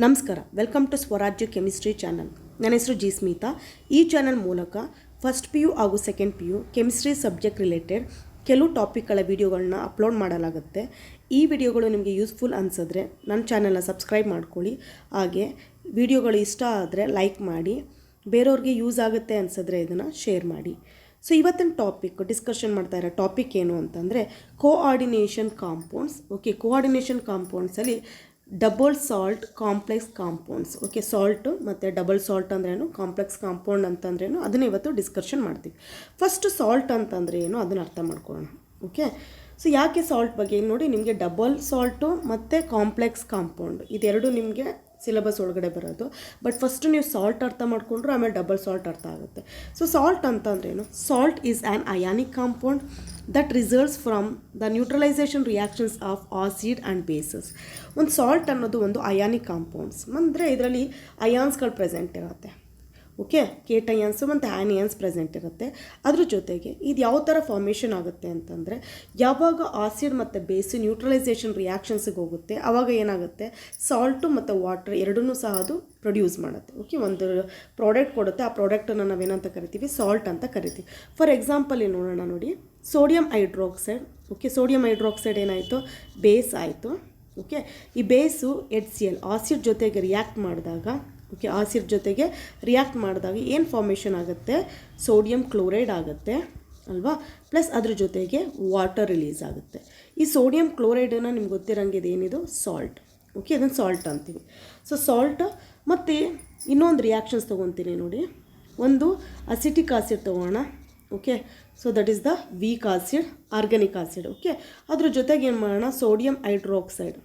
ನಮಸ್ಕಾರ, welcome to ಸ್ವರಾಜ್ಯ chemistry channel. ನನ್ನ ಹೆಸರು ಜಿ ಸ್ಮಿತಾ. ಈ ಚಾನಲ್ ಮೂಲಕ ಫಸ್ಟ್ ಪಿ ಯು ಹಾಗೂ second P U chemistry subject related ಕೆಲವು ಟಾಪಿಕ್ಗಳ ವಿಡಿಯೋಗಳನ್ನ ಅಪ್ಲೋಡ್ ಮಾಡಲಾಗುತ್ತೆ. ಈ ವಿಡಿಯೋಗಳು ನಿಮಗೆ ಯೂಸ್ಫುಲ್ ಅನಿಸಿದ್ರೆ ನನ್ನ ಚಾನಲ್ನ ಸಬ್ಸ್ಕ್ರೈಬ್ ಮಾಡ್ಕೊಳ್ಳಿ. ಹಾಗೆ ವಿಡಿಯೋಗಳು ಇಷ್ಟ ಆದರೆ ಲೈಕ್ ಮಾಡಿ, ಬೇರೆಯವ್ರಿಗೆ ಯೂಸ್ ಆಗುತ್ತೆ ಅನಿಸಿದ್ರೆ ಇದನ್ನು ಶೇರ್ ಮಾಡಿ. ಸೊ ಇವತ್ತಿನ ಡಿಸ್ಕಷನ್ ಮಾಡ್ತಾ ಇರೋ ಟಾಪಿಕ್ ಏನು ಅಂತಂದರೆ ಕೋಆರ್ಡಿನೇಷನ್ ಕಾಂಪೌಂಡ್ಸ್. ಕೋಆರ್ಡಿನೇಷನ್ ಕಾಂಪೌಂಡ್ಸಲ್ಲಿ double salt complex compounds. Salt ಮತ್ತು ಡಬಲ್ ಸಾಲ್ಟ್ ಅಂದ್ರೇನು, ಕಾಂಪ್ಲೆಕ್ಸ್ ಕಾಂಪೌಂಡ್ ಅಂತಂದ್ರೇನು, ಅದನ್ನು ಇವತ್ತು ಡಿಸ್ಕಷನ್ ಮಾಡ್ತೀವಿ. ಫಸ್ಟ್ ಸಾಲ್ಟ್ ಅಂತಂದರೆ ಏನು ಅದನ್ನು ಅರ್ಥ ಮಾಡ್ಕೊಳ್ಳೋಣ. ಸೊ ಯಾಕೆ ಸಾಲ್ಟ್ ಬಗ್ಗೆ ನೋಡಿ, ನಿಮಗೆ ಡಬಲ್ ಸಾಲ್ಟು ಮತ್ತು ಕಾಂಪ್ಲೆಕ್ಸ್ ಕಾಂಪೌಂಡ್ ಇದೆರಡು ನಿಮಗೆ ಸಿಲೆಬಸ್ ಒಳಗಡೆ ಬರೋದು. ಬಟ್ ಫಸ್ಟ್ ನೀವು ಸಾಲ್ಟ್ ಅರ್ಥ ಮಾಡಿಕೊಂಡ್ರು ಆಮೇಲೆ ಡಬಲ್ ಸಾಲ್ಟ್ ಅರ್ಥ ಆಗುತ್ತೆ. ಸೊ ಸಾಲ್ಟ್ ಅಂತಂದ್ರೇನು? Salt is an ionic compound that results from the neutralization reactions of acid and bases. ಒಂದು ಸಾಲ್ಟ್ ಅನ್ನೋದು ಒಂದು ಅಯಾನಿಕ್ ಕಾಂಪೌಂಡ್ಸ್ ಅಂದರೆ ಇದರಲ್ಲಿ ಅಯಾನ್ಸ್ಗಳು ಪ್ರೆಸೆಂಟ್ ಇರುತ್ತೆ. ಕೇಟಯಾನ್ಸು ಮತ್ತು ಆ್ಯನಿಯನ್ಸ್ ಪ್ರೆಸೆಂಟ್ ಇರುತ್ತೆ. ಅದ್ರ ಜೊತೆಗೆ ಇದು ಯಾವ ಥರ ಫಾರ್ಮೇಷನ್ ಆಗುತ್ತೆ ಅಂತಂದರೆ, ಯಾವಾಗ ಆಸಿಡ್ ಮತ್ತು ಬೇಸು ನ್ಯೂಟ್ರಲೈಸೇಷನ್ ರಿಯಾಕ್ಷನ್ಸಿಗೆ ಹೋಗುತ್ತೆ ಆವಾಗ ಏನಾಗುತ್ತೆ, ಸಾಲ್ಟು ಮತ್ತು ವಾಟರ್ ಎರಡನ್ನೂ ಸಹ ಅದು ಪ್ರೊಡ್ಯೂಸ್ ಮಾಡುತ್ತೆ. ಒಂದು ಪ್ರಾಡಕ್ಟ್ ಕೊಡುತ್ತೆ. ಆ ಪ್ರಾಡಕ್ಟನ್ನು ನಾವೇನಂತ ಕರಿತೀವಿ? ಸಾಲ್ಟ್ ಅಂತ ಕರಿತೀವಿ. ಫಾರ್ ಎಕ್ಸಾಂಪಲ್ ನೋಡೋಣ ನೋಡಿ, ಸೋಡಿಯಂ ಹೈಡ್ರಾಕ್ಸೈಡ್. ಸೋಡಿಯಂ ಹೈಡ್ರಾಕ್ಸೈಡ್ ಏನಾಯಿತು? ಬೇಸ್ ಆಯಿತು. ಈ ಬೇಸು HCl ಆಸಿಡ್ ಜೊತೆಗೆ ರಿಯಾಕ್ಟ್ ಮಾಡಿದಾಗ ಆಸಿಡ್ ಜೊತೆಗೆ ರಿಯಾಕ್ಟ್ ಮಾಡಿದಾಗ ಏನು ಫಾರ್ಮೇಷನ್ ಆಗುತ್ತೆ? ಸೋಡಿಯಂ ಕ್ಲೋರೈಡ್ ಆಗುತ್ತೆ ಅಲ್ವಾ? ಪ್ಲಸ್ ಅದ್ರ ಜೊತೆಗೆ ವಾಟರ್ ರಿಲೀಸ್ ಆಗುತ್ತೆ. ಈ ಸೋಡಿಯಂ ಕ್ಲೋರೈಡನ್ನು ನಿಮ್ಗೆ ಗೊತ್ತಿರೋಂಗೆ ಇದೇನಿದು? ಸಾಲ್ಟ್. ಇದನ್ನು ಸಾಲ್ಟ್ ಅಂತೀವಿ. ಸೊ ಸಾಲ್ಟ್ ಮತ್ತು ಇನ್ನೊಂದು ರಿಯಾಕ್ಷನ್ಸ್ ತೊಗೊತೀನಿ ನೋಡಿ. ಒಂದು ಅಸಿಟಿಕ್ ಆಸಿಡ್ ತೊಗೋಣ. So that is the weak acid, organic acid. ಅದ್ರ ಜೊತೆಗೆ ಏನು ಮಾಡೋಣ? ಸೋಡಿಯಂ ಹೈಡ್ರಾಕ್ಸೈಡ್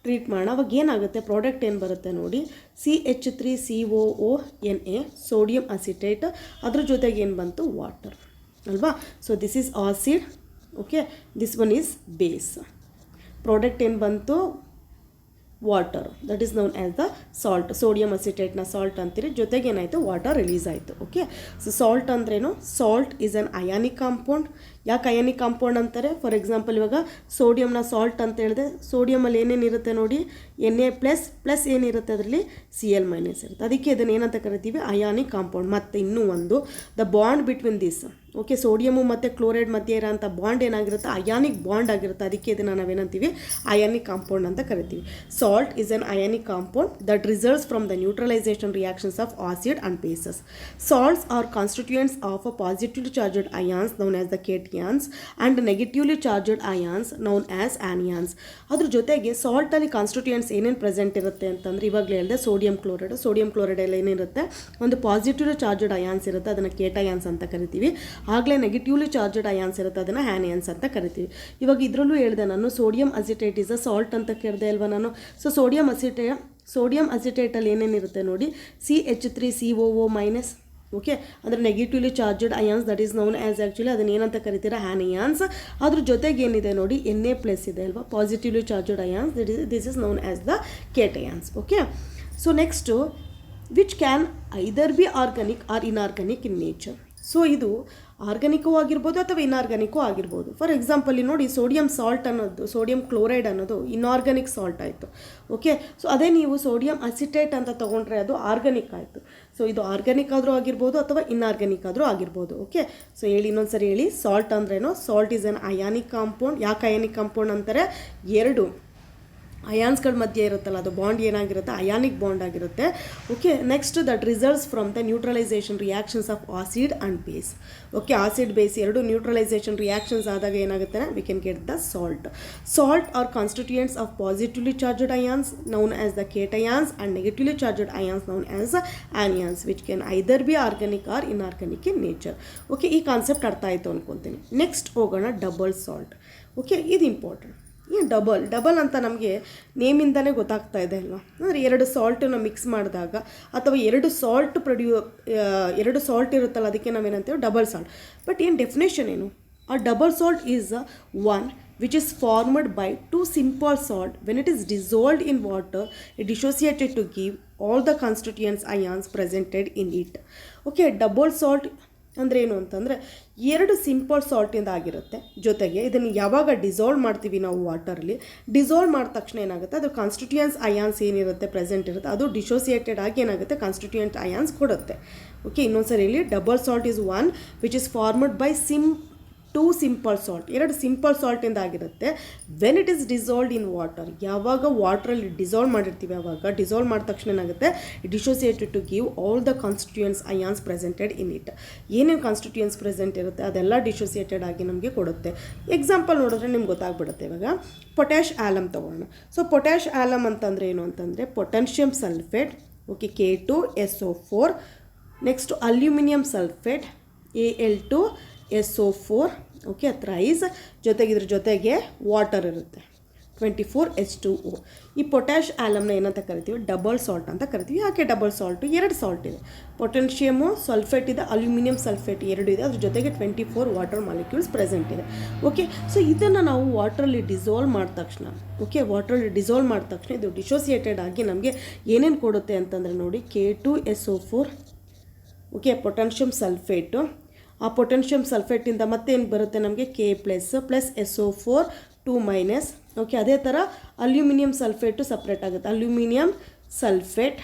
ಟ್ರೀಟ್ ಮಾಡೋಣ. ಅವಾಗ ಏನಾಗುತ್ತೆ? ಪ್ರಾಡಕ್ಟ್ ಏನು ಬರುತ್ತೆ ನೋಡಿ, CH3COONA, ಸೋಡಿಯಂ ಅಸಿಟೇಟ್. ಅದ್ರ ಜೊತೆಗೆ ಏನು ಬಂತು? ವಾಟರ್ ಅಲ್ವಾ? So this is acid. This one is base. Product ಏನು ಬಂತು? Water. That is known as the salt. Sodium ಅಸಿಟೇಟ್ನ ಸಾಲ್ಟ್ ಅಂತೀರಿ. ಜೊತೆಗೆ ಏನಾಯಿತು? ವಾಟರ್ ರಿಲೀಸ್ ಆಯಿತು. ಸೊ ಸಾಲ್ಟ್ ಅಂದ್ರೇನು? Salt is an ionic compound. ಯಾಕೆ ಅಯಾನಿಕ್ ಕಾಂಪೌಂಡ್ ಅಂತಾರೆ? ಫಾರ್ ಎಕ್ಸಾಂಪಲ್ ಇವಾಗ ಸೋಡಿಯಂನ ಸಾಲ್ಟ್ ಅಂತ ಹೇಳಿದೆ. ಸೋಡಿಯಮಲ್ಲಿ ಏನೇನಿರುತ್ತೆ ನೋಡಿ, Na++ ಏನಿರುತ್ತೆ ಅದರಲ್ಲಿ Cl- ಇರುತ್ತೆ. ಅದಕ್ಕೆ ಇದನ್ನು ಏನಂತ ಕರಿತೀವಿ? Ionic compound. ಮತ್ತು ಇನ್ನೂ ಒಂದು, ದ ಬಾಂಡ್ ಬಿಟ್ವೀನ್ ದಿಸ್ ಸೋಡಿಯಮು ಮತ್ತು ಕ್ಲೋರೈಡ್ ಮಧ್ಯೆ ಇರೋಂಥ ಬಾಂಡ್ ಏನಾಗಿರುತ್ತೆ? ಅಯಾನಿಕ್ ಬಾಂಡ್ ಆಗಿರುತ್ತೆ. ಅದಕ್ಕೆ ಇದನ್ನು ನಾವೇನಂತೀವಿ? ಅಯಾನಿಕ್ ಕಾಂಪೌಂಡ್ ಅಂತ ಕರಿತೀವಿ. Salt is an ionic compound that results from the neutralization reactions of acid and bases. Salts are constituents of a positively charged ions known as the cations and negatively charged ions known as anions. ಅದ್ರ ಜೊತೆಗೆ ಸಾಲ್ಟಲ್ಲಿ constituents ಏನೇನು present ಇರುತ್ತೆ ಅಂತಂದರೆ, ಇವಾಗಲೇ ಹೇಳಿದೆ sodium chloride. Sodium ಕ್ಲೋರೈಡಲ್ಲಿ ಏನಿರುತ್ತೆ? ಒಂದು positively charged ions ಇರುತ್ತೆ, ಅದನ್ನು ಕೇಟಯಾನ್ಸ್ ಅಂತ ಕರಿತೀವಿ. ಆಗಲೇ ನೆಗೆಟಿವ್ಲಿ ಚಾರ್ಜ್ಡ್ ಅಯಾನ್ಸ್ ಇರುತ್ತೆ, ಅದನ್ನು ಆನಿಯಾನ್ಸ್ ಅಂತ ಕರಿತೀವಿ. ಇವಾಗ ಇದರಲ್ಲೂ ಹೇಳಿದೆ ನಾನು, sodium acetate is a salt ಅಂತ ಕೇಳಿದೆ ಅಲ್ವಾ ನಾನು. ಸೊ ಸೋಡಿಯಂ ಅಸಿಟೇಟಲ್ಲಿ ಏನೇನಿರುತ್ತೆ ನೋಡಿ, CH3COO-, ಅಂದರೆ negatively charged ions. That is known as, actually ಅದನ್ನು ಏನಂತ ಕರಿತೀರಾ? ಆನಿಯಾನ್ಸ್. ಅದ್ರ ಜೊತೆಗೆ ಏನಿದೆ ನೋಡಿ, Na+ ಇದೆ ಅಲ್ವಾ, positively charged ions. This is known as the cations. So next, which can either be organic or inorganic in nature. So ಇದು ಆರ್ಗ್ಯಾನಿಕ್ಕೂ ಆಗಿರ್ಬೋದು ಅಥವಾ ಇನ್ಆರ್ಗ್ಯಾನಿಕ್ಕೂ ಆಗಿರ್ಬೋದು. ಫಾರ್ ಎಕ್ಸಾಂಪಲ್ ನೋಡಿ, ಸೋಡಿಯಂ ಸಾಲ್ಟ್ ಅನ್ನೋದು, ಸೋಡಿಯಂ ಕ್ಲೋರೈಡ್ ಅನ್ನೋದು ಇನ್ಆರ್ಗ್ಯಾನಿಕ್ ಸಾಲ್ಟ್ ಆಯಿತು. ಸೊ ಅದೇ ನೀವು ಸೋಡಿಯಂ ಅಸಿಟೇಟ್ ಅಂತ ತೊಗೊಂಡ್ರೆ ಅದು ಆರ್ಗ್ಯಾನಿಕ್ ಆಯಿತು. ಸೊ ಇದು ಆರ್ಗ್ಯಾನಿಕ್ ಆದರೂ ಆಗಿರ್ಬೋದು ಅಥವಾ ಇನ್ಆರ್ಗ್ಯಾನಿಕ್ ಆದರೂ ಆಗಿರ್ಬೋದು. ಸೊ ಇನ್ನೊಂದ್ಸರಿ ಹೇಳಿ, ಸಾಲ್ಟ್ ಅಂದ್ರೇನು? Salt is an ionic compound. ಯಾಕೆ ಅಯಾನಿಕ್ ಕಾಂಪೌಂಡ್ ಅಂತಾರೆ? ಎರಡು ಅಯಾನ್ಸ್ಗಳ ಮಧ್ಯೆ ಇರುತ್ತಲ್ಲ, ಅದು ಬಾಂಡ್ ಏನಾಗಿರುತ್ತೆ? ಅಯಾನಿಕ್ ಬಾಂಡ್ ಆಗಿರುತ್ತೆ. Next, that results from the neutralization reactions of acid and base. Acid base ಎರಡು ನ್ಯೂಟ್ರಲೈಸೇಷನ್ ರಿಯಾಕ್ಷನ್ಸ್ ಆದಾಗ ಏನಾಗುತ್ತೆ? We can get the salt. Salt are constituents of positively charged ions known as the cations and negatively charged ions known as anions, which can either be organic or inorganic in nature. ಈ concept ಅರ್ಥ ಆಯಿತು ಅಂದ್ಕೊತೀನಿ. Next ಹೋಗೋಣ, double salt. ಇದು important. Double ಅಂತ ನಮಗೆ ನೇಮಿಂದಲೇ ಗೊತ್ತಾಗ್ತಾ ಇದೆ ಅಲ್ವಾ? ಅಂದರೆ ಎರಡು ಸಾಲ್ಟನ್ನು ಮಿಕ್ಸ್ ಮಾಡಿದಾಗ ಅಥವಾ ಎರಡು ಸಾಲ್ಟ್ ಇರುತ್ತಲ್ಲ, ಅದಕ್ಕೆ ನಾವೇನಂತೀವಿ? Double salt. ಬಟ್ ಏನು ಡೆಫಿನೇಷನ್ ಏನು? ಆ double salt is one which is formed by two simple salt. When it is dissolved in water, it dissociated to give all the constituents ions presented in it. Double salt ಅಂದರೆ ಏನು ಅಂತಂದರೆ ಎರಡು simple ಸಾಲ್ಟಿಂದ ಆಗಿರುತ್ತೆ. ಜೊತೆಗೆ ಇದನ್ನು ಯಾವಾಗ dissolve ಮಾಡ್ತೀವಿ ನಾವು ವಾಟರಲ್ಲಿ, ಡಿಸಾಲ್ವ್ ಮಾಡಿದ ತಕ್ಷಣ ಏನಾಗುತ್ತೆ, ಅದು ಕಾನ್ಸ್ಟಿಟ್ಯೂಯೆಂಟ್ಸ್ ಅಯಾನ್ಸ್ ಏನಿರುತ್ತೆ ಪ್ರೆಸೆಂಟ್ ಇರುತ್ತೆ ಅದು ಡಿಸೋಸಿಯೇಟೆಡ್ ಆಗಿ ಏನಾಗುತ್ತೆ ಕಾನ್ಸ್ಟಿಟ್ಯೂಯೆಂಟ್ ಅಯಾನ್ಸ್ ಕೊಡುತ್ತೆ. ಓಕೆ, ಇನ್ನೊಂದ್ಸರಿ ಇಲ್ಲಿ double salt is one which is formed by two simple salt, ಎರಡು ಸಿಂಪಲ್ ಸಾಲ್ಟಿಂದ ಆಗಿರುತ್ತೆ. When it is dissolved in water, ಯಾವಾಗ ವಾಟ್ರಲ್ಲಿ ಡಿಸಾಲ್ವ್ ಮಾಡಿರ್ತೀವಿ ಆವಾಗ ಡಿಸಾಲ್ವ್ ಮಾಡಿದ ತಕ್ಷಣ ಏನಾಗುತ್ತೆ dissociated to give all the constituents ions presented in it. ಏನೇನು ಕಾನ್ಸ್ಟಿಟ್ಯೂಯೆಂಟ್ಸ್ ಪ್ರೆಸೆಂಟ್ ಇರುತ್ತೆ ಅದೆಲ್ಲ ಡಿಸೋಸಿಯೇಟೆಡ್ ಆಗಿ ನಮಗೆ ಕೊಡುತ್ತೆ. ಎಕ್ಸಾಂಪಲ್ ನೋಡಿದ್ರೆ ನಿಮ್ಗೆ ಗೊತ್ತಾಗ್ಬಿಡುತ್ತೆ. ಇವಾಗ ಪೊಟ್ಯಾಶ್ ಆಲಮ್ ತೊಗೊಳ್ಳೋಣ. ಸೊ ಪೊಟ್ಯಾಶ್ ಆಲಮ್ ಅಂತಂದರೆ ಏನು ಅಂತಂದರೆ potassium sulphate, okay, K2SO4, next aluminium sulphate Al2SO4, okay, thrice, ಜೊತೆಗೆ ಇದ್ರ ಜೊತೆಗೆ ವಾಟರ್ ಇರುತ್ತೆ 24H2O. ಈ ಪೊಟ್ಯಾಶ್ ಆಲಮ್ನ ಏನಂತ ಕರಿತೀವಿ, ಡಬಲ್ ಸಾಲ್ಟ್ ಅಂತ ಕರಿತೀವಿ. ಯಾಕೆ ಡಬಲ್ ಸಾಲ್ಟು? ಎರಡು ಸಾಲ್ಟ್ ಇದೆ, ಪೊಟ್ಯಾಷಿಯಮು ಸಲ್ಫೇಟ್ ಇದೆ, ಅಲ್ಯೂಮಿನಿಯಂ ಸಲ್ಫೇಟ್ ಎರಡು ಇದೆ, ಅದ್ರ ಜೊತೆಗೆ 24 ವಾಟರ್ ಮಾಲಿಕ್ಯೂಲ್ಸ್ ಪ್ರೆಸೆಂಟ್ ಇದೆ. ಓಕೆ, ಸೊ ಇದನ್ನು ನಾವು ವಾಟ್ರಲ್ಲಿ ಡಿಸಾಲ್ವ್ ಮಾಡಿದ ತಕ್ಷಣ, ಓಕೆ, ವಾಟ್ರಲ್ಲಿ ಡಿಸಾಲ್ವ್ ಮಾಡಿದ ತಕ್ಷಣ ಇದು ಡಿಸೋಸಿಯೇಟೆಡ್ ಆಗಿ ನಮಗೆ ಏನೇನು ಕೊಡುತ್ತೆ ಅಂತಂದರೆ ನೋಡಿ K2SO4, ಓಕೆ, ಪೊಟ್ಯಾಷಿಯಮ್ ಸಲ್ಫೇಟು, ಆ ಪೊಟ್ಯಾಷಿಯಮ್ ಸಲ್ಫೇಟಿಂದ ಮತ್ತೇನು ಬರುತ್ತೆ ನಮಗೆ K++SO4 2-, ಓಕೆ, ಅದೇ ಥರ ಅಲ್ಯೂಮಿನಿಯಂ ಸಲ್ಫೇಟು ಸಪ್ರೇಟ್ ಆಗುತ್ತೆ, aluminium sulphate,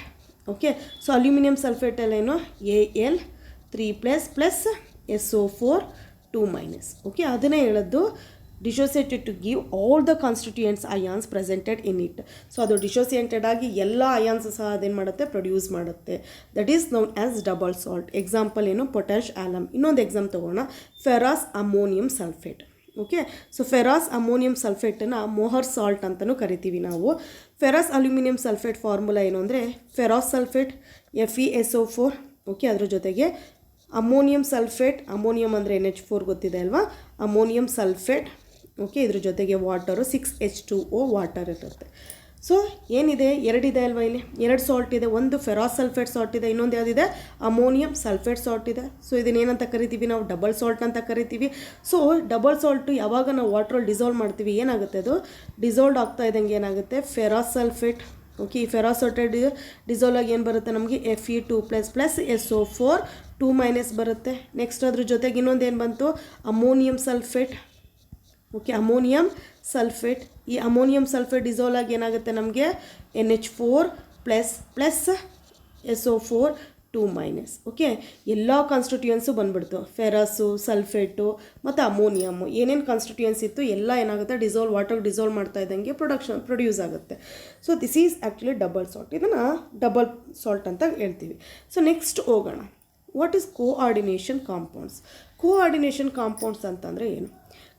okay. So aluminium ಸಲ್ಫೇಟಲ್ಲೇನು Al3++SO4 2-, ಓಕೆ, ಅದನ್ನೇ ಹೇಳೋದು dissociated to give all the constituents ions presented in it. So ಅದು ಡಿಸೋಸಿಯೇಟೆಡ್ ಆಗಿ ಎಲ್ಲ ಅಯಾನ್ಸ್ ಸಹ ಅದೇನು ಮಾಡುತ್ತೆ ಪ್ರೊಡ್ಯೂಸ್ ಮಾಡುತ್ತೆ. That is known as double salt. Example ಏನು, ಪೊಟ್ಯಾಶ್ ಆಲಮ್. ಇನ್ನೊಂದು ಎಕ್ಸಾಮ್ ತೊಗೋಣ, ferrous ammonium sulphate. Okay, so ferrous ammonium ಸಲ್ಫೇಟನ್ನು ಮೊಹರ್ ಸಾಲ್ಟ್ ಅಂತಲೂ ಕರಿತೀವಿ ನಾವು. ಫೆರಸ್ ಅಲ್ಯೂಮಿನಿಯಂ ಸಲ್ಫೇಟ್ ಫಾರ್ಮುಲಾ ಏನು ಅಂದರೆ ಫೆರಾಸ್ ಸಲ್ಫೇಟ್ FeSO4, ಓಕೆ, ಅದ್ರ ಜೊತೆಗೆ ಅಮೋನಿಯಂ ಸಲ್ಫೇಟ್, ಅಮೋನಿಯಂ ಅಂದರೆ NH4 ಗೊತ್ತಿದೆ ಅಲ್ವಾ, ಅಮೋನಿಯಂ ಸಲ್ಫೇಟ್, ಓಕೆ, ಇದ್ರ ಜೊತೆಗೆ ವಾಟರು 6H2O ವಾಟರ್ ಇರುತ್ತೆ. ಸೊ ಏನಿದೆ, ಎರಡಿದೆ ಅಲ್ವಾ, ಇಲ್ಲಿ ಎರಡು ಸಾಲ್ಟ್ ಇದೆ, ಒಂದು ಫೆರಾಸ್ ಸಲ್ಫೇಟ್ ಸಾಲ್ಟ್ ಇದೆ, ಇನ್ನೊಂದು ಯಾವುದಿದೆ ಅಮೋನಿಯಂ ಸಲ್ಫೇಟ್ ಸಾಲ್ಟ್ ಇದೆ. ಸೊ ಇದನ್ನೇನಂತ ಕರಿತೀವಿ ನಾವು, ಡಬಲ್ ಸಾಲ್ಟ್ ಅಂತ ಕರಿತೀವಿ. ಸೊ ಡಬಲ್ ಸಾಲ್ಟು ಯಾವಾಗ ನಾವು ವಾಟ್ರಲ್ಲಿ ಡಿಸಾಲ್ವ್ ಮಾಡ್ತೀವಿ ಏನಾಗುತ್ತೆ, ಅದು ಡಿಸಾಲ್ವ್ ಆಗ್ತಾ ಇದ್ದಂಗೆ ಏನಾಗುತ್ತೆ ಫೆರಾಸ್ ಸಲ್ಫೇಟ್, ಓಕೆ, ಈ ಫೆರಾಸ್ ಸಲ್ಫೇಟ್ ಡಿಸಾಲ್ವ್ ಆಗಿ ಏನು ಬರುತ್ತೆ ನಮಗೆ Fe2++SO4 2- ಬರುತ್ತೆ. ನೆಕ್ಸ್ಟ್ ಅದ್ರ ಜೊತೆಗೆ ಇನ್ನೊಂದು ಏನು ಬಂತು ammonium sulphate, okay, ammonium sulphate. ಈ ಅಮೋನಿಯಂ ಸಲ್ಫೇಟ್ ಡಿಸಾಲ್ವ್ ಆಗಿ ಏನಾಗುತ್ತೆ ನಮಗೆ NH4++SO4 2-, ಓಕೆ, ಎಲ್ಲ ಕಾನ್ಸ್ಟಿಟ್ಯೂಯೆಂಟ್ಸು ಬಂದುಬಿಡ್ತು, ಫೆರಸ್ಸು, ಸಲ್ಫೇಟು ಮತ್ತು ಅಮೋನಿಯಮ್ಮು, ಏನೇನು ಕಾನ್ಸ್ಟಿಟ್ಯೂಯೆಂಟ್ಸ್ ಇತ್ತು ಎಲ್ಲ ಏನಾಗುತ್ತೆ ವಾಟರ್ ಡಿಸಾಲ್ವ್ ಮಾಡ್ತಾ ಇದ್ದಂಗೆ ಪ್ರೊಡ್ಯೂಸ್ ಆಗುತ್ತೆ. So this is actually double salt. ಇದನ್ನು ಡಬಲ್ ಸಾಲ್ಟ್ ಅಂತ ಹೇಳ್ತೀವಿ. ಸೊ ನೆಕ್ಸ್ಟ್ ಹೋಗೋಣ, what is coordination compounds. Coordination compounds ಅಂತಂದರೆ ಏನು?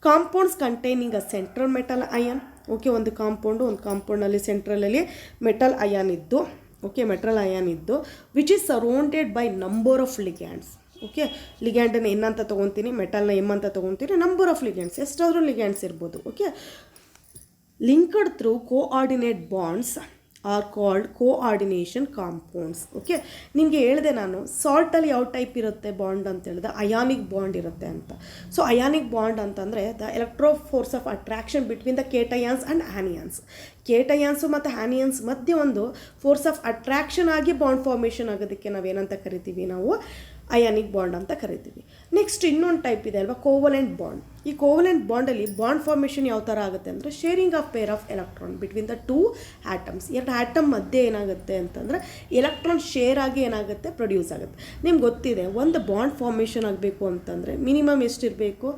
Compounds containing a central metal ion, okay, ಒಂದು ಕಾಂಪೌಂಡಲ್ಲಿ ಸೆಂಟ್ರಲಲ್ಲಿ ಮೆಟಲ್ ಅಯಾನ್ ಇದ್ದು, ಓಕೆ, ಮೆಟಲ್ ಅಯಾನ್ ಇದ್ದು which is surrounded by number of ligands. Okay, ಲಿಗ್ಯಾಂಡನ್ನು ಎನ್ ಅಂತ ತೊಗೊತೀನಿ, ಮೆಟಲ್ನ ಎಮ್ ಅಂತ ತೊಗೊತೀನಿ, ನಂಬರ್ ಆಫ್ ಲಿಗ್ಯಾಂಡ್ಸ್ ಎಷ್ಟಾದರೂ ಲಿಗ್ಯಾಂಡ್ಸ್ ಇರ್ಬೋದು. Okay, linked through coordinate bonds R called coordination compounds. Okay, ನಿಮಗೆ ಹೇಳಿದೆ ನಾನು ಸಾಲ್ಟಲ್ಲಿ ಯಾವ ಟೈಪ್ ಇರುತ್ತೆ ಬಾಂಡ್ ಅಂತ ಹೇಳಿದೆ, ಅಯಾನಿಕ್ ಬಾಂಡ್ ಇರುತ್ತೆ ಅಂತ. ಸೊ ಅಯಾನಿಕ್ ಬಾಂಡ್ ಅಂತಂದರೆ the electro force of attraction between the cations and anions. Cations ಮತ್ತು ಆ್ಯನಿಯನ್ಸ್ ಮಧ್ಯೆ ಒಂದು ಫೋರ್ಸ್ ಆಫ್ ಅಟ್ರಾಕ್ಷನ್ ಆಗಿ ಬಾಂಡ್ ಫಾರ್ಮೇಷನ್ ಆಗೋದಕ್ಕೆ ನಾವೇನಂತ ಕರಿತೀವಿ, ನಾವು ಅಯಾನಿಕ್ ಬಾಂಡ್ ಅಂತ ಕರಿತೀವಿ. ನೆಕ್ಸ್ಟ್ ಇನ್ನೊಂದು ಟೈಪ್ ಇದೆ ಅಲ್ವಾ, ಕೋವಲೆಂಟ್ ಬಾಂಡ್. ಈ ಕೋವಲೆಂಟ್ ಬಾಂಡಲ್ಲಿ ಬಾಂಡ್ ಫಾರ್ಮೇಷನ್ ಯಾವ ಥರ ಆಗುತ್ತೆ ಅಂದರೆ sharing of pair of electron between the two atoms. ಎರಡು ಆಟಮ್ ಮಧ್ಯೆ ಏನಾಗುತ್ತೆ ಅಂತಂದರೆ ಎಲೆಕ್ಟ್ರಾನ್ ಶೇರ್ ಆಗಿ ಏನಾಗುತ್ತೆ ಪ್ರೊಡ್ಯೂಸ್ ಆಗುತ್ತೆ. ನಿಮ್ಗೆ ಗೊತ್ತಿದೆ ಒಂದು ಬಾಂಡ್ ಫಾರ್ಮೇಷನ್ ಆಗಬೇಕು ಅಂತಂದರೆ ಮಿನಿಮಮ್ ಎಷ್ಟಿರಬೇಕು,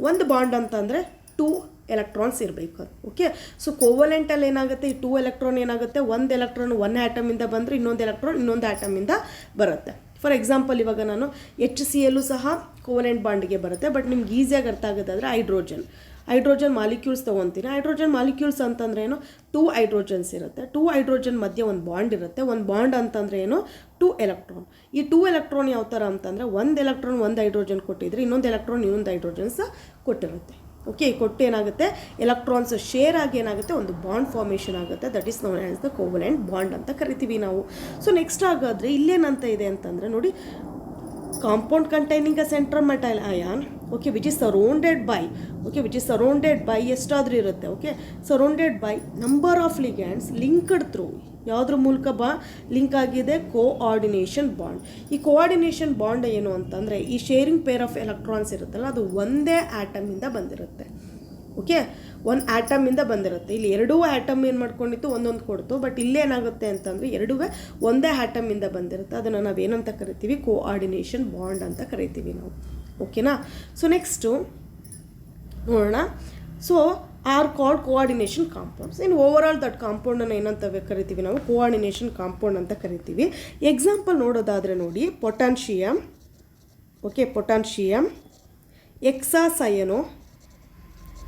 ಒಂದು ಬಾಂಡ್ ಅಂತಂದರೆ 2 ಎಲೆಕ್ಟ್ರಾನ್ಸ್ ಇರಬೇಕು. ಓಕೆ, ಸೊ ಕೋವಲೆಂಟಲ್ಲಿ ಏನಾಗುತ್ತೆ, ಈ 2 ಎಲೆಕ್ಟ್ರಾನ್ ಏನಾಗುತ್ತೆ, ಒಂದು ಎಲೆಕ್ಟ್ರಾನ್ ಒಂದು ಆಟಮಿಂದ ಬಂದರೆ ಇನ್ನೊಂದು ಎಲೆಕ್ಟ್ರಾನ್ ಇನ್ನೊಂದು ಆಟಮಿಂದ ಬರುತ್ತೆ. ಫಾರ್ ಎಕ್ಸಾಂಪಲ್ ಇವಾಗ ನಾನು HCl ಸಹ ಕೋವಲೆಂಟ್ ಬಾಂಡ್ಗೆ ಬರುತ್ತೆ. ಬಟ್ ನಿಮ್ಗೆ ಈಸಿಯಾಗಿ ಅರ್ಥ ಆಗೋದಾದರೆ ಹೈಡ್ರೋಜನ್ ಮಾಲಿಕ್ಯೂಲ್ಸ್ ತೊಗೊತೀನಿ. ಹೈಡ್ರೋಜನ್ ಮಾಲಿಕ್ಯೂಲ್ಸ್ ಅಂತಂದ್ರೆ ಏನು, 2 ಹೈಡ್ರೋಜನ್ಸ್ ಇರುತ್ತೆ. 2 ಹೈಡ್ರೋಜನ್ ಮಧ್ಯೆ ಒಂದು ಬಾಂಡ್ ಇರುತ್ತೆ. ಒಂದು ಬಾಂಡ್ ಅಂತಂದರೆ ಏನು, 2 ಎಲೆಕ್ಟ್ರಾನ್. ಈ 2 ಎಲೆಕ್ಟ್ರಾನ್ ಯಾವ ಥರ ಅಂತಂದರೆ ಒಂದು ಎಲೆಕ್ಟ್ರಾನ್ ಒಂದು ಹೈಡ್ರೋಜನ್ ಕೊಟ್ಟಿದ್ರೆ ಇನ್ನೊಂದು ಎಲೆಕ್ಟ್ರಾನ್ ಇನ್ನೊಂದು ಹೈಡ್ರೋಜನ್ಸ್ ಕೊಟ್ಟಿರುತ್ತೆ. ಓಕೆ, ಕೊಟ್ಟು ಏನಾಗುತ್ತೆ ಎಲೆಕ್ಟ್ರಾನ್ಸ್ ಶೇರ್ ಆಗಿ ಏನಾಗುತ್ತೆ ಒಂದು ಬಾಂಡ್ ಫಾರ್ಮೇಷನ್ ಆಗುತ್ತೆ. That is known as the covalent bond ಅಂತ ಕರಿತೀವಿ ನಾವು. ಸೊ ನೆಕ್ಸ್ಟ್ ಹಾಗಾದರೆ ಇಲ್ಲೇನಂತ ಇದೆ ಅಂತಂದರೆ ನೋಡಿ, compound containing a central metal ion, okay, which is surrounded by ಎಷ್ಟಾದರೂ ಇರುತ್ತೆ. Okay, surrounded by number of ligands linked through ಯಾವುದ್ರ ಮೂಲಕ ಲಿಂಕ್ ಆಗಿದೆ? Coordination bond. ಈ ಕೋಆರ್ಡಿನೇಷನ್ ಬಾಂಡ್ ಏನು ಅಂತಂದರೆ ಈ ಶೇರಿಂಗ್ ಪೇರ್ ಆಫ್ ಎಲೆಕ್ಟ್ರಾನ್ಸ್ ಇರುತ್ತಲ್ಲ ಅದು ಒಂದೇ ಆಟಮಿಂದ ಬಂದಿರುತ್ತೆ. ಓಕೆ, ಒಂದು ಆಟಮಿಂದ ಬಂದಿರುತ್ತೆ. ಇಲ್ಲಿ ಎರಡೂ ಆಟಮ್ ಏನು ಮಾಡ್ಕೊಂಡಿತ್ತು, ಒಂದೊಂದು ಕೊಡ್ತು. ಬಟ್ ಇಲ್ಲೇನಾಗುತ್ತೆ ಅಂತಂದರೆ ಎರಡೂ ಒಂದೇ ಆಟಮಿಂದ ಬಂದಿರುತ್ತೆ. ಅದನ್ನು ನಾವು ಏನಂತ ಕರಿತೀವಿ? ಕೋಆರ್ಡಿನೇಷನ್ ಬಾಂಡ್ ಅಂತ ಕರಿತೀವಿ ನಾವು. ಓಕೆನಾ? ಸೊ ನೆಕ್ಸ್ಟು ನೋಡೋಣ. So are called coordination compounds. ಇನ್ನು ಓವರ್ ಆಲ್ ದಟ್ ಕಾಂಪೌಂಡನ್ನು ಏನಂತ ಕರಿತೀವಿ ನಾವು? ಕೋಆರ್ಡಿನೇಷನ್ ಕಾಂಪೌಂಡ್ ಅಂತ ಕರಿತೀವಿ. ಎಕ್ಸಾಂಪಲ್ ನೋಡೋದಾದರೆ ನೋಡಿ, ಪೊಟ್ಯಾನ್ಷಿಯಮ್, ಓಕೆ, ಪೊಟ್ಯಾನ್ಷಿಯಮ್,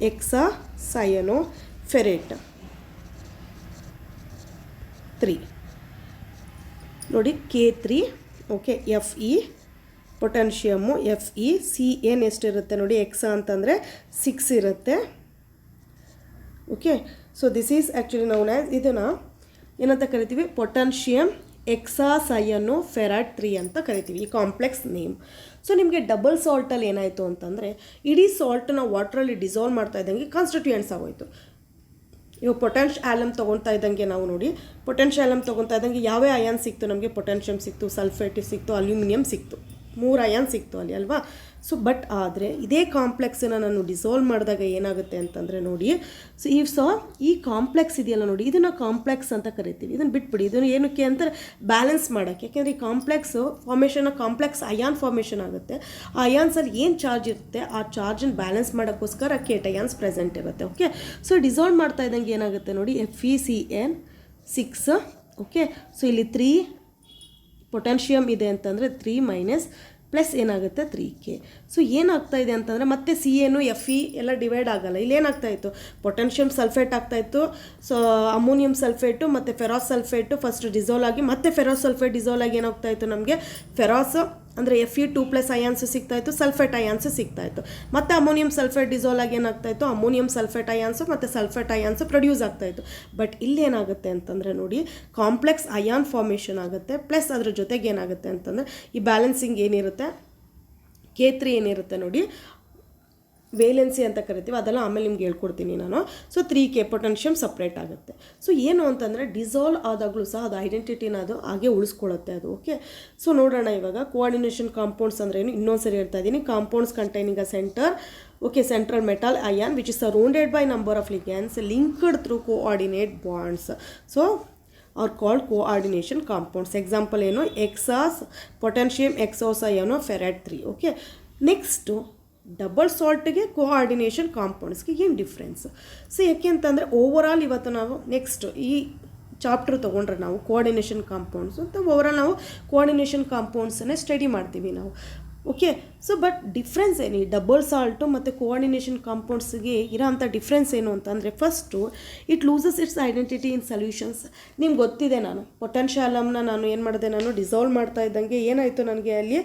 ಎಕ್ಸಾಸಯನೋ ಫೆರೇಟ್ 3 ನೋಡಿ, K3, okay, Fe ಪೊಟ್ಯಾನ್ಷಿಯಮ್ಮು Fe, Cn ಎಷ್ಟಿರುತ್ತೆ ನೋಡಿ? ಎಕ್ಸಾ ಅಂತಂದರೆ 6 ಇರುತ್ತೆ. Okay, so this is actually known as, ಇದನ್ನು ಏನಂತ ಕರಿತೀವಿ? ಪೊಟ್ಯಾನ್ಷಿಯಮ್ ಎಕ್ಸಾಸಯನೋ ಫೆರೈಟ್ 3 ಅಂತ ಕರಿತೀವಿ, ಈ ಕಾಂಪ್ಲೆಕ್ಸ್ ನೇಮ್. ಸೊ ನಿಮಗೆ ಡಬಲ್ ಸಾಲ್ಟಲ್ಲಿ ಏನಾಯಿತು ಅಂತಂದರೆ ಇಡೀ ಸಾಲ್ಟನ್ನ ವಾಟ್ರಲ್ಲಿ ಡಿಸಾಲ್ವ್ ಮಾಡ್ತಾ ಇದ್ದಂಗೆ ಕಾನ್ಸ್ಟಿಟ್ಯೂಯೆಂಟ್ಸ್ ಆಗೋಯಿತು. ಇವಾಗ ಪೊಟ್ಯಾನ್ಷಿಯಮ್ ತೊಗೊಳ್ತಾ ಇದ್ದಂಗೆ ನಾವು ನೋಡಿ, ಪೊಟ್ಯಾನ್ಷಿಯಮ್ ತೊಗೊಳ್ತಾ ಇದ್ದಂಗೆ ಯಾವೇ ಅಯಾನ್ ಸಿಕ್ತು ನಮಗೆ? ಪೊಟ್ಯಾನ್ಷಿಯಮ್ ಸಿಕ್ತು, ಸಲ್ಫೇಟ್ ಸಿಕ್ತು, ಅಲ್ಯೂಮಿನಿಯಂ ಸಿಕ್ತು, 3 ಅಯಾನ್ ಸಿಕ್ತು ಅಲ್ಲಿ ಅಲ್ವಾ? ಸೊ ಬಟ್ ಆದರೆ ಇದೇ ಕಾಂಪ್ಲೆಕ್ಸನ್ನು ನಾನು ಡಿಸಾಲ್ವ್ ಮಾಡಿದಾಗ ಏನಾಗುತ್ತೆ ಅಂತಂದರೆ ನೋಡಿ, ಸೊ ಈ ಕಾಂಪ್ಲೆಕ್ಸ್ ಇದೆಯಲ್ಲ ನೋಡಿ, ಇದನ್ನು ಕಾಂಪ್ಲೆಕ್ಸ್ ಅಂತ ಕರಿತೀವಿ. ಇದನ್ನು ಬಿಟ್ಬಿಡಿ, ಇದನ್ನು ಏನಕ್ಕೆ ಅಂತ ಬ್ಯಾಲೆನ್ಸ್ ಮಾಡೋಕ್ಕೆ. ಯಾಕೆಂದರೆ ಈ complex formation complex ion formation ಆಗುತ್ತೆ. ಆ ಅಯಾನ್ಸಲ್ಲಿ ಏನು ಚಾರ್ಜ್ ಇರುತ್ತೆ ಆ ಚಾರ್ಜನ್ನು ಬ್ಯಾಲೆನ್ಸ್ ಮಾಡೋಕ್ಕೋಸ್ಕರ ಕೇಟಯಾನ್ಸ್ ಪ್ರೆಸೆಂಟ್ ಇರುತ್ತೆ. ಓಕೆ, ಸೊ ಡಿಸಾಲ್ವ್ ಮಾಡ್ತಾ ಇದ್ದಂಗೆ ಏನಾಗುತ್ತೆ ನೋಡಿ, FeCN 6, ಓಕೆ. ಸೊ ಇಲ್ಲಿ 3 ಪೊಟ್ಯಾನ್ಷಿಯಮ್ ಇದೆ ಅಂತಂದರೆ 3 ಮೈನಸ್ ಪ್ಲಸ್ ಏನಾಗುತ್ತೆ 3K. ಸೊ ಏನಾಗ್ತಾ ಇದೆ ಅಂತಂದರೆ ಮತ್ತೆ CN Fe ಎಲ್ಲ ಡಿವೈಡ್ ಆಗಲ್ಲ. ಇಲ್ಲಿ ಏನಾಗ್ತಾಯಿತ್ತು? ಪೊಟ್ಯಾನ್ಷಿಯಮ್ ಸಲ್ಫೇಟ್ ಆಗ್ತಾಯಿತ್ತು, ಸೊ ಅಮೋನಿಯಂ ಸಲ್ಫೇಟು ಮತ್ತು ಫೆರಾಸ್ ಸಲ್ಫೇಟು ಫಸ್ಟ್ ಡಿಸಾಲ್ವ್ ಆಗಿ ಮತ್ತೆ ಫೆರಾಸ್ ಸಲ್ಫೇಟ್ ಡಿಸಾಲ್ವ್ ಆಗಿ ಏನಾಗ್ತಾಯಿತ್ತು ನಮಗೆ? ಫೆರಾಸ್ ಅಂದರೆ Fe2+ ಅಯಾನ್ಸು ಸಿಗ್ತಾಯಿತ್ತು, ಸಲ್ಫೇಟ್ ಅಯಾನ್ಸು ಸಿಗ್ತಾಯಿತ್ತು. ಮತ್ತು ಅಮೋನಿಯಂ ಸಲ್ಫೇಟ್ ಡಿಸಾಲ್ವ್ ಆಗಿ ಏನಾಗ್ತಾಯಿತ್ತು? ಅಮೋನಿಯಂ ಸಲ್ಫೇಟ್ ಅಯಾನ್ಸು ಮತ್ತು ಸಲ್ಫೇಟ್ ಅಯಾನ್ಸು ಪ್ರೊಡ್ಯೂಸ್ ಆಗ್ತಾಯಿತ್ತು. ಬಟ್ ಇಲ್ಲೇನಾಗುತ್ತೆ ಅಂತಂದರೆ ನೋಡಿ, ಕಾಂಪ್ಲೆಕ್ಸ್ ಅಯಾನ್ ಫಾರ್ಮೇಷನ್ ಆಗುತ್ತೆ. ಪ್ಲಸ್ ಅದ್ರ ಜೊತೆಗೆ ಏನಾಗುತ್ತೆ ಅಂತಂದರೆ ಈ ಬ್ಯಾಲೆನ್ಸಿಂಗ್ ಏನಿರುತ್ತೆ, K3 ಏನಿರುತ್ತೆ ನೋಡಿ, ವೇಲೆನ್ಸಿ ಅಂತ ಕರಿತೀವಿ, ಅದೆಲ್ಲ ಆಮೇಲೆ ನಿಮ್ಗೆ ಹೇಳ್ಕೊಡ್ತೀನಿ ನಾನು. ಸೊ 3K ಪೊಟ್ಯಾನ್ಷಿಯಮ್ ಸಪ್ರೇಟ್ ಆಗುತ್ತೆ. ಸೊ ಏನು ಅಂತಂದರೆ ಡಿಸಾಲ್ವ್ ಆದಾಗಲೂ ಸಹ ಅದು ಐಡೆಂಟಿಟಿನ ಅದು ಹಾಗೆ ಉಳಿಸ್ಕೊಳ್ಳುತ್ತೆ ಅದು. ಓಕೆ, ಸೊ ನೋಡೋಣ ಇವಾಗ ಕೋಆರ್ಡಿನೇಷನ್ ಕಾಂಪೌಂಡ್ಸ್ ಅಂದರೆ ಏನು, ಇನ್ನೊಂದು ಸರಿ ಹೇಳ್ತಾ ಇದ್ದೀನಿ. Compounds containing a centre, okay, central metal ion which is surrounded by number of ligands linked through coordinate bonds. So are called coordination compounds. Example ಏನು? Potassium hexacyanoferrate 3. Okay, next double ಸಾಲ್ಟ್ಗೆ coordination ಕಾಂಪೌಂಡ್ಸ್ಗೆ ಏನು difference? So ಯಾಕೆ ಅಂತಂದರೆ over all ಇವತ್ತು ನಾವು next ಈ chapter ತೊಗೊಂಡ್ರೆ ನಾವು ಕೋಆರ್ಡಿನೇಷನ್ ಕಾಂಪೌಂಡ್ಸ್ ಅಂತ ಓವರಾಲ್ ನಾವು ಕೋಆರ್ಡಿನೇಷನ್ ಕಾಂಪೌಂಡ್ಸನ್ನೇ ಸ್ಟಡಿ ಮಾಡ್ತೀವಿ ನಾವು. ಓಕೆ, ಸೊ ಬಟ್ ಡಿಫ್ರೆನ್ಸ್ ಏನು ಈ ಡಬಲ್ ಸಾಲ್ಟು ಮತ್ತು ಕೋಆರ್ಡಿನೇಷನ್ ಕಾಂಪೌಂಡ್ಸ್ಗೆ ಇರೋಂಥ ಡಿಫ್ರೆನ್ಸ್ ಏನು ಅಂತಂದರೆ, first it loses it's identity in solutions. ನಿಮ್ಗೆ ಗೊತ್ತಿದೆ, ನಾನು ಪೊಟ್ಯಾನ್ಷಿಯಲಮ್ನ ನಾನು ಏನು ಮಾಡಿದೆ, ನಾನು ಡಿಸಾಲ್ವ್ ಮಾಡ್ತಾ ಇದ್ದಂಗೆ ಏನಾಯಿತು ನನಗೆ ಅಲ್ಲಿ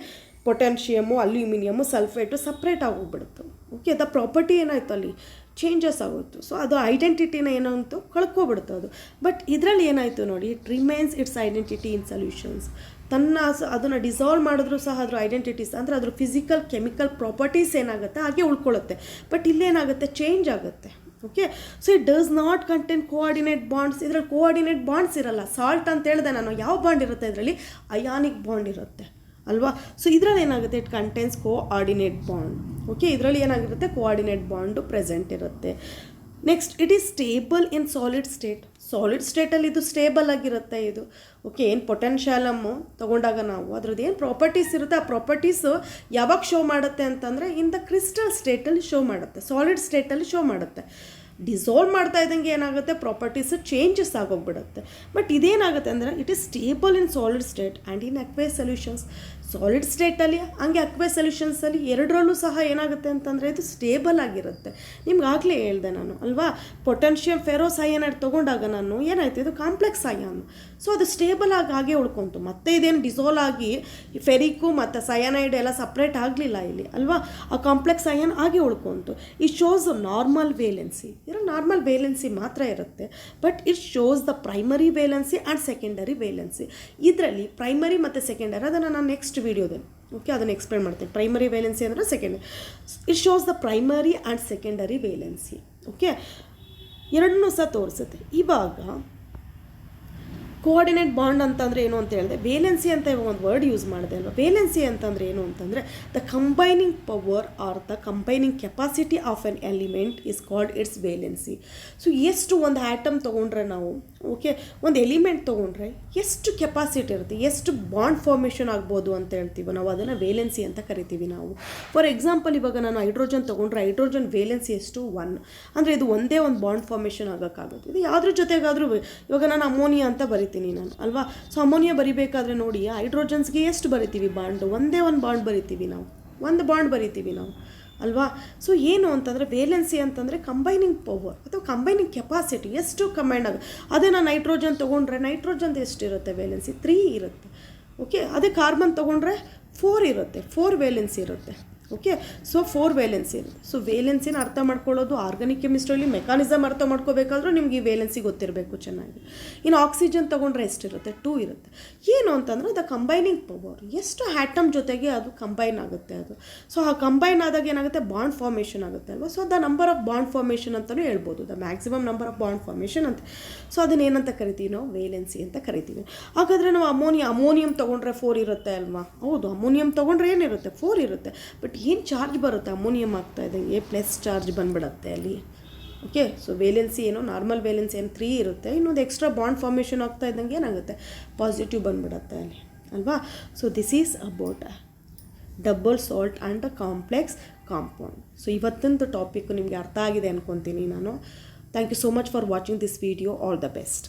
ಪೊಟ್ಯಾನ್ಷಿಯಮು, ಅಲ್ಯೂಮಿನಿಯಮು, ಸಲ್ಫೇಟು ಸಪ್ರೇಟ್ ಆಗೋಗ್ಬಿಡುತ್ತೆ. ಓಕೆ, ದ ಪ್ರಾಪರ್ಟಿ ಏನಾಯಿತು ಅಲ್ಲಿ ಚೇಂಜಸ್ ಆಗೋಯ್ತು. ಸೊ ಅದು ಐಡೆಂಟಿಟಿನ ಏನಂತೂ ಕಳ್ಕೊಬಿಡ್ತು ಅದು. ಬಟ್ ಇದರಲ್ಲಿ ಏನಾಯಿತು ನೋಡಿ, it remains it's identity in solutions. ಅದನ್ನು ಡಿಸಾಲ್ವ್ ಮಾಡಿದ್ರೂ ಸಹ ಅದ್ರ ಐಡೆಂಟಿಟೀಸ್ ಅಂದರೆ ಅದ್ರ ಫಿಸಿಕಲ್ ಕೆಮಿಕಲ್ ಪ್ರಾಪರ್ಟೀಸ್ ಏನಾಗುತ್ತೆ ಹಾಗೆ ಉಳ್ಕೊಳ್ಳುತ್ತೆ. ಬಟ್ ಇಲ್ಲೇನಾಗುತ್ತೆ, ಚೇಂಜ್ ಆಗುತ್ತೆ. Okay, so it does not contain coordinate bonds. ಇದರಲ್ಲಿ ಕೋಆರ್ಡಿನೇಟ್ ಬಾಂಡ್ಸ್ ಇರಲ್ಲ. ಸಾಲ್ಟ್ ಅಂತ ಹೇಳಿದೆ ನಾನು, ಯಾವ ಬಾಂಡ್ ಇರುತ್ತೆ ಇದರಲ್ಲಿ? ಅಯಾನಿಕ್ ಬಾಂಡ್ ಇರುತ್ತೆ ಅಲ್ವಾ? ಸೊ ಇದರಲ್ಲಿ ಏನಾಗುತ್ತೆ, it contains coordinate bond. Okay, ಇದರಲ್ಲಿ ಏನಾಗಿರುತ್ತೆ, ಕೋಆರ್ಡಿನೇಟ್ ಬಾಂಡು ಪ್ರೆಸೆಂಟ್ ಇರುತ್ತೆ. Next, it is stable in solid state. Solid ಸ್ಟೇಟಲ್ಲಿ ಇದು ಸ್ಟೇಬಲ್ ಆಗಿರುತ್ತೆ ಇದು. ಓಕೆ, ಏನು ಪೊಟ್ಯಾನ್ಷಿಯಲಮ್ಮು ತೊಗೊಂಡಾಗ ನಾವು ಅದ್ರದ್ದು ಏನು ಪ್ರಾಪರ್ಟೀಸ್ ಇರುತ್ತೆ, ಆ ಪ್ರಾಪರ್ಟೀಸು ಯಾವಾಗ ಶೋ ಮಾಡುತ್ತೆ ಅಂತಂದರೆ ಇನ್ ದ ಕ್ರಿಸ್ಟಲ್ ಸ್ಟೇಟಲ್ಲಿ ಶೋ ಮಾಡುತ್ತೆ, ಸಾಲಿಡ್ ಸ್ಟೇಟಲ್ಲಿ ಶೋ ಮಾಡುತ್ತೆ. ಡಿಸಾಲ್ವ್ ಮಾಡ್ತಾ ಇದ್ದಂಗೆ ಏನಾಗುತ್ತೆ, ಪ್ರಾಪರ್ಟೀಸ್ ಚೇಂಜಸ್ ಆಗೋಗ್ಬಿಡುತ್ತೆ. ಬಟ್ ಇದೇನಾಗುತ್ತೆ ಅಂದರೆ it is stable in solid state and in aqueous solutions. Solid ಸ್ಟೇಟಲ್ಲಿ ಹಂಗೆ ಅಕ್ವೇಸ್ ಸೊಲ್ಯೂಷನ್ಸಲ್ಲಿ ಎರಡರಲ್ಲೂ ಸಹ ಏನಾಗುತ್ತೆ ಅಂತಂದರೆ ಇದು ಸ್ಟೇಬಲ್ ಆಗಿರುತ್ತೆ. ನಿಮ್ಗೆ ಆಗಲೇ ಹೇಳ್ದೆ ನಾನು ಅಲ್ವಾ, ಪೊಟ್ಯಾನ್ಷಿಯಮ್ ಫೆರೋಸ್ ಅಯಾನೈಡ್ ತೊಗೊಂಡಾಗ ನಾನು ಏನಾಯಿತು, ಇದು ಕಾಂಪ್ಲೆಕ್ಸ್ ಅಯಾನ್. ಸೊ ಅದು ಸ್ಟೇಬಲ್ ಆಗಿ ಹಾಗೆ ಉಳ್ಕೊಂತು. ಮತ್ತೆ ಇದೇನು ಡಿಸಾಲ್ವ್ ಆಗಿ ಫೆರಿಕ್ಕು ಮತ್ತು ಸಯಾನೈಡ್ ಎಲ್ಲ ಸಪ್ರೇಟ್ ಆಗಲಿಲ್ಲ ಇಲ್ಲಿ ಅಲ್ವಾ, ಆ ಕಾಂಪ್ಲೆಕ್ಸ್ ಅಯಾನ್ ಹಾಗೆ ಉಳ್ಕೊಂತು. It shows normal valency. ಇದರಲ್ಲಿ ನಾರ್ಮಲ್ ವೇಲೆನ್ಸಿ ಮಾತ್ರ ಇರುತ್ತೆ. But it shows the primary valency and secondary valency. ಇದರಲ್ಲಿ ಪ್ರೈಮರಿ ಮತ್ತು ಸೆಕೆಂಡರಿ ಅದನ್ನು ನಾನು ನೆಕ್ಸ್ಟ್ ವಿಡಿಯೋದಲ್ಲಿ ಓಕೆ ಅದನ್ನು ಎಕ್ಸ್ಪ್ಲೇನ್ ಮಾಡ್ತೀನಿ. ಪ್ರೈಮರಿ ವೇಲೆನ್ಸಿ ಅಂದರೆ secondary. It shows the primary and secondary valency. Okay, ಎರಡನ್ನೂ ಸಹ ತೋರಿಸುತ್ತೆ. ಇವಾಗ ಕೋಆರ್ಡಿನೇಟ್ ಬಾಂಡ್ ಅಂತಂದರೆ ಏನು ಅಂತ ಹೇಳಿದೆ, ವೇಲೆನ್ಸಿ ಅಂತ ಇವಾಗ ಒಂದು ವರ್ಡ್ ಯೂಸ್ ಮಾಡಿದೆ ಅಲ್ವಾ. ವೇಲೆನ್ಸಿ ಅಂತಂದರೆ ಏನು ಅಂತಂದರೆ the combining power or the combining capacity of an element is called its valency. So ಎಷ್ಟು ಒಂದು ಆ್ಯಟಮ್ ತೊಗೊಂಡ್ರೆ ನಾವು, ಓಕೆ, ಒಂದು ಎಲಿಮೆಂಟ್ ತೊಗೊಂಡ್ರೆ ಎಷ್ಟು ಕೆಪಾಸಿಟಿ ಇರುತ್ತೆ, ಎಷ್ಟು ಬಾಂಡ್ ಫಾರ್ಮೇಷನ್ ಆಗ್ಬೋದು ಅಂತ ಹೇಳ್ತೀವಿ ನಾವು, ಅದನ್ನು ವೇಲೆನ್ಸಿ ಅಂತ ಕರಿತೀವಿ ನಾವು. ಫಾರ್ ಎಕ್ಸಾಂಪಲ್, ಇವಾಗ ನಾನು ಹೈಡ್ರೋಜನ್ ತೊಗೊಂಡ್ರೆ ಹೈಡ್ರೋಜನ್ ವೇಲೆನ್ಸಿ ಎಷ್ಟು 1, ಅಂದರೆ ಇದು ಒಂದೇ ಒಂದು ಬಾಂಡ್ ಫಾರ್ಮೇಷನ್ ಆಗೋಕ್ಕಾಗುತ್ತೆ. ಇದು ಯಾವುದ್ರ ಜೊತೆಗಾದರೂ, ಇವಾಗ ನಾನು ಅಮೋನಿಯಾ ಅಂತ ಬರಿತೀನಿ ನಾನು ಅಲ್ವಾ. ಸೊ ಅಮೋನಿಯಾ ಬರಿಬೇಕಾದ್ರೆ ನೋಡಿ, ಹೈಡ್ರೋಜನ್ಸ್ಗೆ ಎಷ್ಟು ಬರಿತೀವಿ ಬಾಂಡು, ಒಂದೇ ಒಂದು ಬಾಂಡ್ ಬರಿತೀವಿ ನಾವು, ಒಂದು ಬಾಂಡ್ ಬರಿತೀವಿ ನಾವು ಅಲ್ವಾ. ಸೊ ಏನು ಅಂತಂದರೆ ವೇಲೆನ್ಸಿ ಅಂತಂದರೆ ಕಂಬೈನಿಂಗ್ ಪವರ್ ಅಥವಾ ಕಂಬೈನಿಂಗ್ ಕೆಪಾಸಿಟಿ, ಎಷ್ಟು ಕಂಬೈಂಡ್ ಆಗುತ್ತೆ. ಅದೇ ನಾನು ನೈಟ್ರೋಜನ್ ತೊಗೊಂಡ್ರೆ ನೈಟ್ರೋಜನ್ದು ಎಷ್ಟಿರುತ್ತೆ ವೇಲೆನ್ಸಿ, 3 ಇರುತ್ತೆ. ಓಕೆ, ಅದೇ ಕಾರ್ಬನ್ ತೊಗೊಂಡ್ರೆ 4 ಇರುತ್ತೆ, 4 ವೇಲೆನ್ಸಿ ಇರುತ್ತೆ. ಓಕೆ, ಸೊ 4 ವೇಲೆನ್ಸಿ ಇರುತ್ತೆ. ಸೊ ವೇಲೆನ್ಸಿನ ಅರ್ಥ ಮಾಡ್ಕೊಳ್ಳೋದು ಆರ್ಗಾನಿಕ್ ಕೆಮಿಸ್ಟ್ರಿಯಲ್ಲಿ ಮೆಕಾನಿಸಮ್ ಅರ್ಥ ಮಾಡ್ಕೋಬೇಕಾದ್ರೂ ನಿಮ್ಗೆ ಈ ವೇಲೆನ್ಸಿ ಗೊತ್ತಿರಬೇಕು ಚೆನ್ನಾಗಿ. ಇನ್ನು ಆಕ್ಸಿಜನ್ ತೊಗೊಂಡ್ರೆ ಎಷ್ಟಿರುತ್ತೆ, 2 ಇರುತ್ತೆ. ಏನು ಅಂತಂದರೆ ದ ಕಂಬೈನಿಂಗ್ ಪವರ್, ಎಷ್ಟು ಆ್ಯಟಮ್ ಜೊತೆಗೆ ಅದು ಕಂಬೈನ್ ಆಗುತ್ತೆ ಅದು. ಸೊ ಆ ಕಂಬೈನ್ ಆದಾಗ ಏನಾಗುತ್ತೆ, ಬಾಂಡ್ ಫಾರ್ಮೇಷನ್ ಆಗುತ್ತೆ ಅಲ್ವಾ. So the number of bond formation ಅಂತಲೂ ಹೇಳ್ಬೋದು, the maximum number of bond formation ಅಂತ. ಸೊ ಅದನ್ನೇನಂತ ಕರಿತೀವಿ ನಾವು, ವೇಲೆನ್ಸಿ ಅಂತ ಕರಿತೀವಿ. ಹಾಗಾದರೆ ನಾವು ಅಮೋನಿಯಂ ತೊಗೊಂಡ್ರೆ 4 ಇರುತ್ತೆ ಅಲ್ವಾ. ಹೌದು, ಅಮೋನಿಯಂ ತೊಗೊಂಡ್ರೆ ಏನಿರುತ್ತೆ, 4 ಇರುತ್ತೆ. ಬಟ್ ಏನು ಚಾರ್ಜ್ ಬರುತ್ತೆ, ಅಮೋನಿಯಂ ಆಗ್ತಾ ಇದ್ದಂಗೆ ಪ್ಲಸ್ ಚಾರ್ಜ್ ಬಂದುಬಿಡುತ್ತೆ ಅಲ್ಲಿ. ಓಕೆ, ಸೊ ವೇಲೆನ್ಸಿ ಏನು, ನಾರ್ಮಲ್ ವೇಲೆನ್ಸಿ ಏನು 3 ಇರುತ್ತೆ, ಇನ್ನೊಂದು ಎಕ್ಸ್ಟ್ರಾ ಬಾಂಡ್ ಫಾರ್ಮೇಷನ್ ಆಗ್ತಾ ಇದ್ದಂಗೆ ಏನಾಗುತ್ತೆ, ಪಾಸಿಟಿವ್ ಬಂದುಬಿಡುತ್ತೆ ಅಲ್ಲಿ ಅಲ್ವಾ. So this is about double salt and a complex compound. So ಇವತ್ತಂದು ಟಾಪಿಕ್ಕು ನಿಮಗೆ ಅರ್ಥ ಆಗಿದೆ ಅಂದ್ಕೊತೀನಿ ನಾನು. Thank you so much for watching this video. All the best.